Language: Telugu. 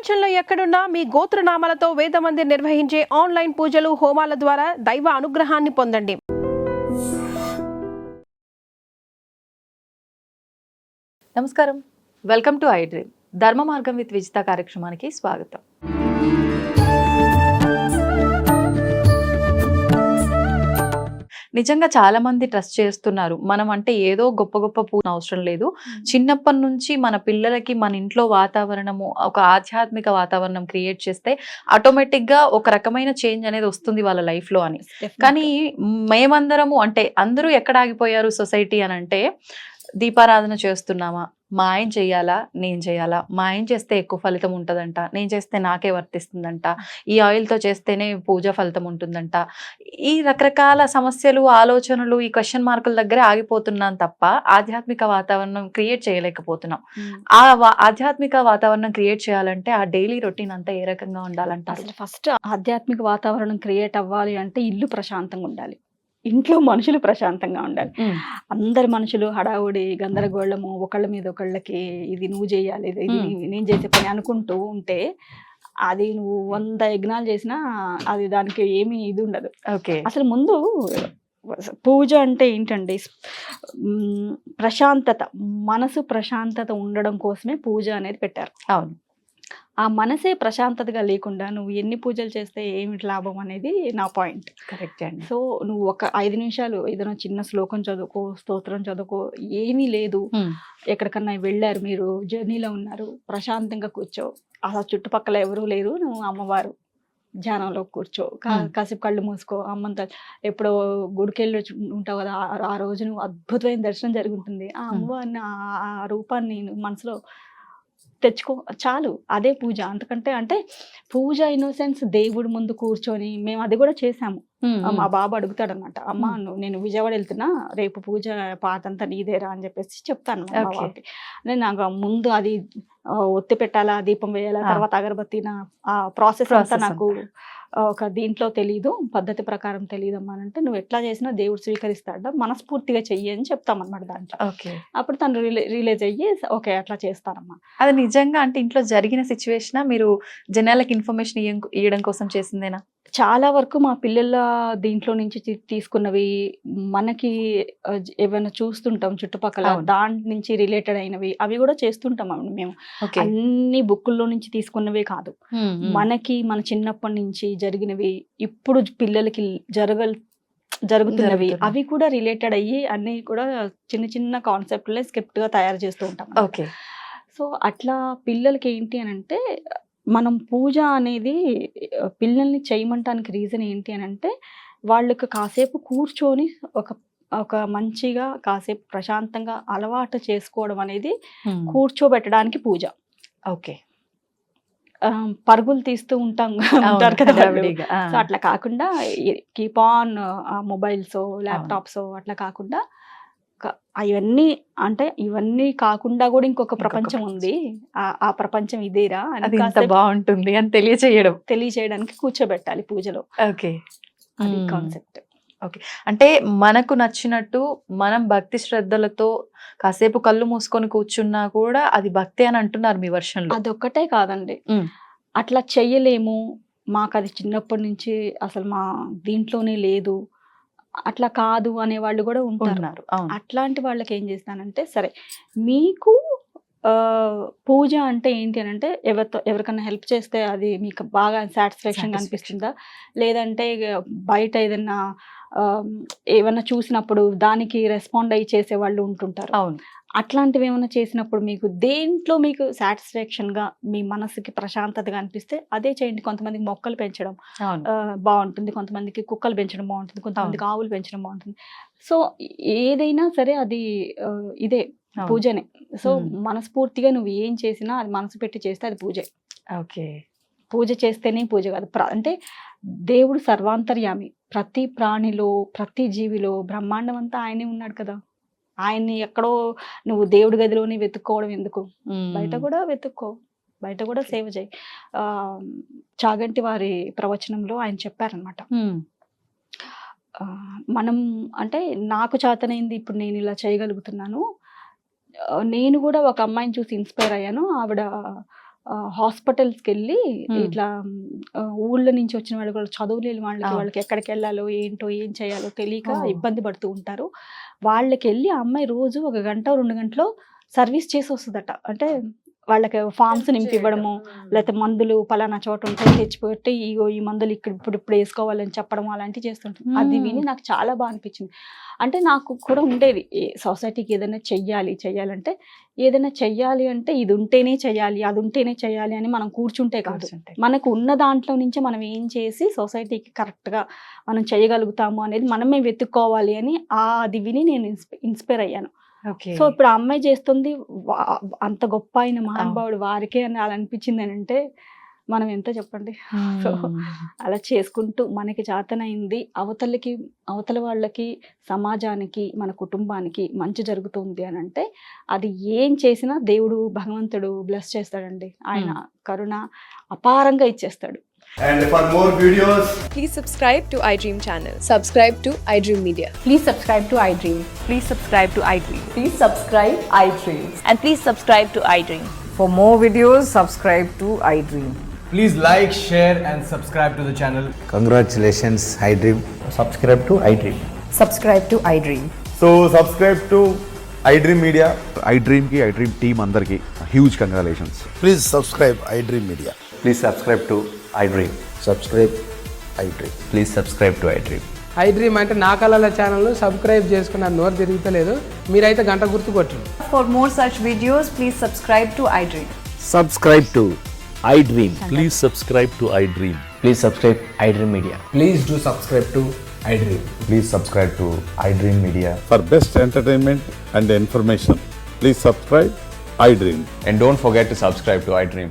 ప్రపంచంలో ఎక్కడున్నా మీ గోత్రనామాలతో వేదమందిర్ నిర్వహించే ఆన్లైన్ పూజలు హోమాల ద్వారా దైవ అనుగ్రహాన్ని పొందండి. నమస్కారం, వెల్కమ్ టు ఐ డ్రీమ్. ధర్మ మార్గం విత్ విజిత కార్యక్రమానికి స్వాగతం. నిజంగా చాలా మంది ట్రస్ట్ చేస్తున్నారు. మనం అంటే ఏదో గొప్ప గొప్ప పూజ అవసరం లేదు. చిన్నప్పటి నుంచి మన పిల్లలకి మన ఇంట్లో వాతావరణము ఒక ఆధ్యాత్మిక వాతావరణం క్రియేట్ చేస్తే ఆటోమేటిక్ గా ఒక రకమైన చేంజ్ అనేది వస్తుంది వాళ్ళ లైఫ్ లో అని. కానీ మేమందరము అంటే అందరూ ఎక్కడ ఆగిపోయారు సొసైటీ అని అంటే, దీపారాధన చేస్తున్నామా, మా ఆయన చెయ్యాలా నేను చేయాలా, మా ఆయన చేస్తే ఎక్కువ ఫలితం ఉంటుందంట, నేను చేస్తే నాకే వర్తిస్తుందంట, ఈ ఆయిల్తో చేస్తేనే పూజ ఫలితం ఉంటుందంట, ఈ రకరకాల సమస్యలు ఆలోచనలు ఈ క్వశ్చన్ మార్కుల దగ్గర ఆగిపోతున్నాం తప్ప ఆధ్యాత్మిక వాతావరణం క్రియేట్ చేయలేకపోతున్నాం. ఆ ఆధ్యాత్మిక వాతావరణం క్రియేట్ చేయాలంటే ఆ డైలీ రొటీన్ అంతా ఏ రకంగా ఉండాలంటారు? అసలు ఫస్ట్ ఆధ్యాత్మిక వాతావరణం క్రియేట్ అవ్వాలి అంటే ఇల్లు ప్రశాంతంగా ఉండాలి, ఇంట్లో మనుషులు ప్రశాంతంగా ఉండాలి. అందరు మనుషులు హడావుడి గందరగోళము, ఒకళ్ళ మీద ఒకళ్ళకి ఇది నువ్వు చేయాలి, ఇది నేను చేసే పని అనుకుంటూ ఉంటే అది నువ్వు 100 యజ్ఞాలు చేసినా అది దానికి ఏమీ ఇది ఉండదు. అసలు ముందు పూజ అంటే ఏంటండి, ప్రశాంతత, మనసు ప్రశాంతత ఉండడం కోసమే పూజ అనేది పెట్టారు. అవును. ఆ మనసే ప్రశాంతతగా లేకుండా నువ్వు ఎన్ని పూజలు చేస్తే ఏమిటి లాభం అనేది నా పాయింట్. కరెక్ట్ అండి. సో నువ్వు ఒక 5 నిమిషాలు ఏదైనా చిన్న శ్లోకం చదువుకో, స్తోత్రం చదువుకో, ఏమీ లేదు, ఎక్కడికన్నా వెళ్ళారు, మీరు జర్నీలో ఉన్నారు, ప్రశాంతంగా కూర్చో, అసలు చుట్టుపక్కల ఎవరూ లేరు, నువ్వు అమ్మవారు ధ్యానంలో కూర్చో, కాసేపు కళ్ళు మూసుకో, అమ్మంతా ఎప్పుడో గుడికెళ్ళి ఉంటావు కదా, ఆ రోజు నువ్వు అద్భుతమైన దర్శనం జరిగి ఉంటుంది, ఆ అమ్మవారిని ఆ రూపాన్ని మనసులో తెచ్చుకో, చాలు, అదే పూజ. అంతకంటే అంటే పూజ ఇన్నోసెన్స్ దేవుడి ముందు కూర్చొని మేము అది కూడా చేసాము. మా బాబు అడుగుతాడు అనమాట, అమ్మ నేను విజయవాడ వెళ్తున్నా, రేపు పూజ పాతంతా నీదేరా అని చెప్పేసి చెప్తాను మా బాబుకి. నేను నాకు ముందు అది ఒత్తి పెట్టాలా, దీపం వేయాలా, తర్వాత అగరబత్తిన ఆ ప్రాసెస్ అంతా నాకు ఒక దీంట్లో తెలీదు, పద్ధతి ప్రకారం తెలియదమ్మా అంటే, నువ్వు ఎట్లా చేసినా దేవుడు స్వీకరిస్తాడ, మనస్ఫూర్తిగా చెయ్యి అని చెప్తామన్నమాట దాంట్లో. అప్పుడు తను రిలీజ్ అయ్యి ఓకే అట్లా చేస్తానమ్మా. అది నిజంగా అంటే ఇంట్లో జరిగిన సిచ్యువేషన్ మీరు జనాలకు ఇన్ఫర్మేషన్ ఇవ్వడం కోసం చేసిందేనా? చాలా వరకు మా పిల్లల దీంట్లో నుంచి తీసుకున్నవి మనకి ఏమైనా చూస్తుంటాం చుట్టుపక్కల, దాని నుంచి రిలేటెడ్ అయినవి అవి కూడా చేస్తుంటాం మేము. అన్ని బుక్కుల్లో నుంచి తీసుకున్నవే కాదు, మనకి మన చిన్నప్పటి నుంచి జరిగినవి, ఇప్పుడు పిల్లలకి జరుగుతున్నవి అవి కూడా రిలేటెడ్ అయ్యి అన్ని కూడా చిన్న చిన్న కాన్సెప్ట్లే స్క్రిప్ట్ గా తయారు చేస్తూ ఉంటాం. సో అట్లా పిల్లలకి ఏంటి అని అంటే, మనం పూజ అనేది పిల్లల్ని చేయమంటానికి రీజన్ ఏంటి అని అంటే, వాళ్ళకి కాసేపు కూర్చొని ఒక మంచిగా కాసేపు ప్రశాంతంగా అలవాటు చేసుకోవడం అనేది కూర్చోబెట్టడానికి పూజ. ఓకే. పరుగులు తీస్తూ ఉంటారు కదా, సో అట్లా కాకుండా కీప్ ఆన్ మొబైల్స్, ల్యాప్టాప్స్ అట్లా కాకుండా, అవన్నీ అంటే ఇవన్నీ కాకుండా కూడా ఇంకొక ప్రపంచం ఉంది, ఆ ప్రపంచం ఇదేరా అని బాగుంటుంది అని తెలియచేయడానికి కూర్చోబెట్టాలి పూజలో. ఓకే, అది కాన్సెప్ట్. ఓకే, అంటే మనకు నచ్చినట్టు మనం భక్తి శ్రద్ధలతో కాసేపు కళ్ళు మూసుకొని కూర్చున్నా కూడా అది భక్తి అని అంటున్నారు మీ వర్షన్లో. అదొక్కటే కాదండి, అట్లా చెయ్యలేము, మాకు అది చిన్నప్పటి నుంచి అసలు మా దీంట్లోనే లేదు, అట్లా కాదు అనే వాళ్ళు కూడా ఉంటున్నారు. అట్లాంటి వాళ్ళకి ఏం చేస్తానంటే, సరే మీకు పూజ అంటే ఏంటి అని అంటే, ఎవరికన్నా హెల్ప్ చేస్తే అది మీకు బాగా సాటిస్ఫాక్షన్ అనిపిస్తుందా, లేదంటే బయట ఏమన్నా చూసినప్పుడు దానికి రెస్పాండ్ అయ్యి చేసే వాళ్ళు ఉంటుంటారు. అట్లాంటివి ఏమైనా చేసినప్పుడు మీకు దేంట్లో మీకు సాటిస్ఫాక్షన్ గా మీ మనసుకి ప్రశాంతతగా అనిపిస్తే అదే చేయండి. కొంతమందికి మొక్కలు పెంచడం బాగుంటుంది, కొంతమందికి కుక్కలు పెంచడం బాగుంటుంది, కొంతమందికి ఆవులు పెంచడం బాగుంటుంది. సో ఏదైనా సరే అది ఇదే పూజనే. సో మనస్ఫూర్తిగా నువ్వు ఏం చేసినా అది మనసు పెట్టి చేస్తే అది పూజే. ఓకే, పూజ చేస్తేనే పూజ కాదు. అంటే దేవుడు సర్వాంతర్యామి, ప్రతి ప్రాణిలో ప్రతి జీవిలో బ్రహ్మాండం అంతా ఆయనే ఉన్నాడు కదా, ఆయన్ని ఎక్కడో నువ్వు దేవుడి గదిలోని వెతుక్కోవడం ఎందుకు, బయట కూడా వెతుక్కో, బయట కూడా సేవ చేయి. చాగంటి వారి ప్రవచనంలో ఆయన చెప్పారనమాట, మనం అంటే నాకు చేతనైంది ఇప్పుడు నేను ఇలా చేయగలుగుతున్నాను, నేను కూడా ఒక అమ్మాయిని చూసి ఇన్స్పైర్ అయ్యాను, ఆవిడ హాస్పిటల్స్కి వెళ్ళి Hmm. ఇట్లా ఊళ్ళో నుంచి వచ్చిన వాళ్ళు కూడా చదువు లేని వాళ్ళకి వాళ్ళకి ఎక్కడికి వెళ్ళాలో ఏంటో ఏం చేయాలో తెలియక Oh. ఇబ్బంది పడుతూ ఉంటారు. వాళ్ళకి వెళ్ళి ఆ అమ్మాయి రోజు 1 గంట 2 గంటలో సర్వీస్ చేసి వస్తుందట. అంటే వాళ్ళకి ఫామ్స్ నింపి ఇవ్వడము, లేకపోతే మందులు పలానా చోట ఉంటాయి తెచ్చిపెట్టి ఇగో ఈ మందులు ఇప్పుడు వేసుకోవాలని చెప్పడం అలాంటివి చేస్తుంటుంది. అది విని నాకు చాలా బాగా అనిపించింది. అంటే నాకు కూడా ఉండేది సొసైటీకి ఏదైనా చెయ్యాలంటే ఏదైనా చెయ్యాలి అంటే ఇది ఉంటేనే చెయ్యాలి, అది ఉంటేనే చెయ్యాలి అని మనం కూర్చుంటే కాదు. మనకు ఉన్న దాంట్లో నుంచి మనం ఏం చేసి సొసైటీకి కరెక్ట్గా మనం చేయగలుగుతాము అనేది మనమే వెతుక్కోవాలి అని అది విని నేను ఇన్స్పైర్ అయ్యాను. సో ఇప్పుడు ఆ అమ్మాయి చేస్తుంది అంత గొప్ప అయిన మహానుభావుడు వారికే అని అలా అనిపించింది అని అంటే మనం ఎంత చెప్పండి. సో అలా చేసుకుంటూ మనకి చేతనైంది అవతల వాళ్ళకి, సమాజానికి, మన కుటుంబానికి మంచి జరుగుతుంది అని అంటే అది ఏం చేసినా దేవుడు భగవంతుడు బ్లెస్ చేస్తాడండి. ఆయన కరుణ అపారంగా ఇచ్చేస్తాడు. And for more videos, Please subscribe to iDream channel. Subscribe to iDream Media. Please subscribe to iDream. Please subscribe to iDream. Please subscribe iDream. And please subscribe to iDream. For more videos, subscribe to iDream. please like, share, and subscribe to the channel. Congratulations, iDream. Subscribe to iDream. Subscribe to iDream. So subscribe to iDream Media. iDream ki iDream team andarki huge congratulations. Please subscribe iDream Media. Please subscribe to iDream. Subscribe iDream. Please subscribe to iDream. iDream అంటే నా కళల ఛానల్ సబ్స్క్రైబ్ చేసుకున్న నోరు తిరుగుతలేదు, మీరైతే గంట గుర్తు కొట్టండి. For more such videos, please subscribe to iDream. Subscribe to iDream. Please subscribe to iDream. Please subscribe iDream Media. Please do subscribe to iDream. Please subscribe to iDream Media. For best entertainment and information, please subscribe iDream. And don't forget to subscribe to iDream.